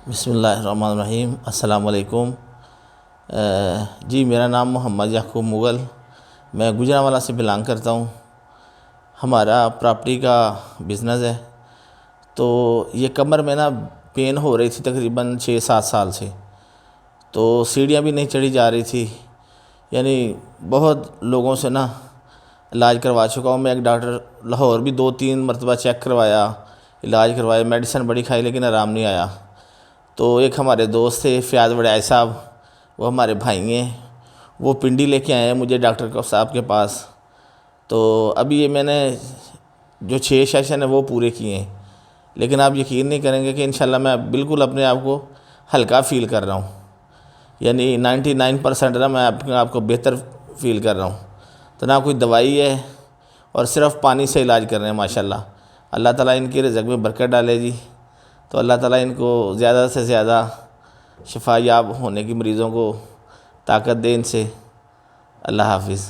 بسم اللہ الرحمن الرحیم، السلام علیکم۔ جی میرا نام محمد یعقوب مغل، میں گوجرانوالہ سے بلانگ کرتا ہوں۔ ہمارا پراپرٹی کا بزنس ہے، تو یہ کمر میں پین ہو رہی تھی تقریباً 6-7 سال سے، تو سیڑھیاں بھی نہیں چڑھی جا رہی تھی، یعنی بہت لوگوں سے علاج کروا چکا ہوں میں۔ ایک ڈاکٹر لاہور بھی 2-3 مرتبہ چیک کروایا، علاج کروایا، میڈیسن بڑی کھائی لیکن آرام نہیں آیا۔ تو ایک ہمارے دوست تھے فیاض وڈیائی صاحب، وہ ہمارے بھائی ہیں، وہ پنڈی لے کے آئے ہیں مجھے ڈاکٹر صاحب کے پاس۔ تو ابھی یہ میں نے جو 6 سیشن ہیں وہ پورے کیے ہیں، لیکن آپ یقین نہیں کریں گے کہ انشاءاللہ میں بالکل اپنے آپ کو ہلکا فیل کر رہا ہوں، یعنی 99% میں اپنے آپ کو بہتر فیل کر رہا ہوں۔ تو نہ کوئی دوائی ہے اور صرف پانی سے علاج کر رہے ہیں ماشاءاللہ۔ اللہ تعالیٰ ان کے رزق میں برکت ڈالے جی، تو اللہ تعالیٰ ان کو زیادہ سے زیادہ شفا یاب ہونے کی مریضوں کو طاقت دے ان سے۔ اللہ حافظ۔